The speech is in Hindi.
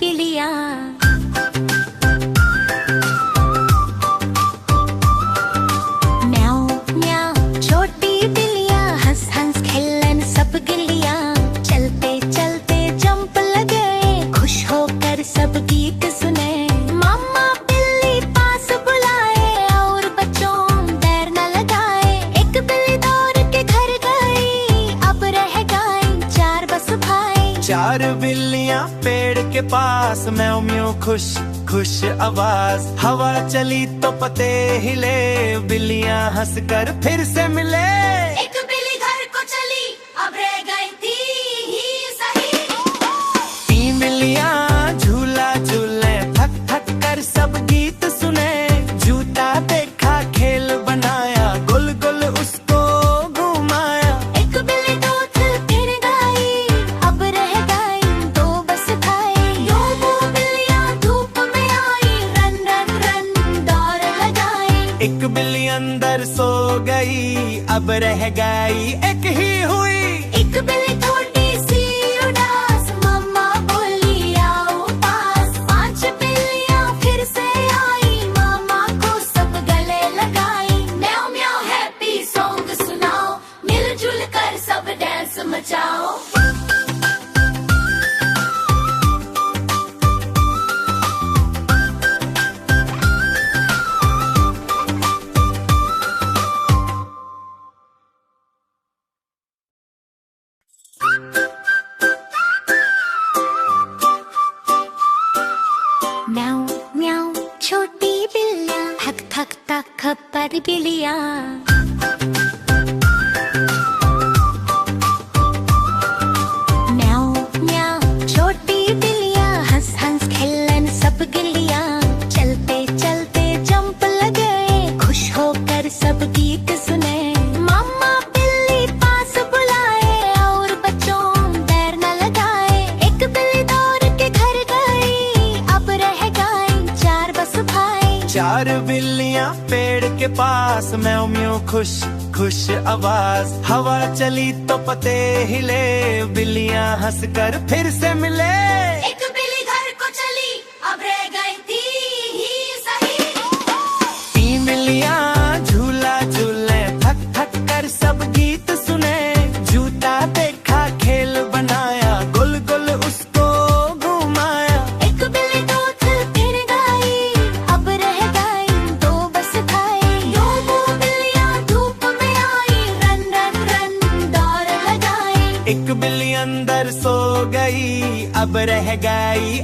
बिल्लियाँ। म्याऊ म्याऊ छोटी बिल्लियाँ, हंस हंस खेलन सब गिल्लियाँ। चलते चलते जंप लगे, खुश होकर सब गीत सुने। मम्मा बिल्ली पास बुलाए और बच्चों देर न लगाए। एक बिल्ली दौड़ के घर गई, अब रह गए चार बस भाई। चार बिल्लियाँ पेड़ के पास, म्याऊ म्याऊ खुश खुश आवाज। हवा चली तो पत्ते हिले, बिल्लियाँ हंसकर फिर से मिले। एक बिल्ली घर को चली, अब रह गई थी ही सही। तीन बिल्लियाँ झूला झूले, थक थक कर सब गीत सुने। जूता देखा खेल बनाया, गुल गुल उसको घुमाया। एक बिल्ली दूध फिर गई, अब रह गई दो बस भाई। दो बिल्लियाँ धूप में आई, रन रन रन दौड़ लगाई। एक बिल्ली अंदर सो गई, अब रह गई एक ही हुई। एक बिल्ली थोड़ी सी उदास, मम्मा बोली आओ पास। पांच बिल्लियाँ फिर से आई, मामा को सब गले लगाई। म्याऊ म्याऊ हैप्पी सॉन्ग सुनाओ, मिलजुल कर सब डांस मचाओ। म्याऊ म्याऊ छोटी बिल्लियाँ, थक थक थक खप्पर बिल्लियाँ। म्याऊ म्याऊ छोटी बिल्लियाँ, हंस हंस खेलन सब गिल्लियाँ। चलते चलते जंप लगे, खुश होकर सब गीत सुने। मम्मा बिल्ली पास बुलाए और बच्चों देर न लगाए। एक बिल्ली दौड़ के घर गई, अब रह गए चार बस भाई। चार बिल्लियाँ पेड़ के पास, म्याऊ म्याऊ खुश खुश आवाज। हवा चली तो पत्ते हिले, बिल्लियाँ हंसकर फिर से मिले। एक बिल्ली घर को चली, अब रह गई थी ही सही। तीन बिल्लियाँ झूला झूले, थक थक कर सब गीत सुने। जूता देखा खेल बनाया, गुल गुल उसको घुमाया। एक बिल्ली दूध फिर गई, अब रह गई दो बस भाई। दो बिल्लियाँ धूप में आई, रन रन रन दौड़ लगाई। एक बिल्ली अंदर सो गई, अब रह गई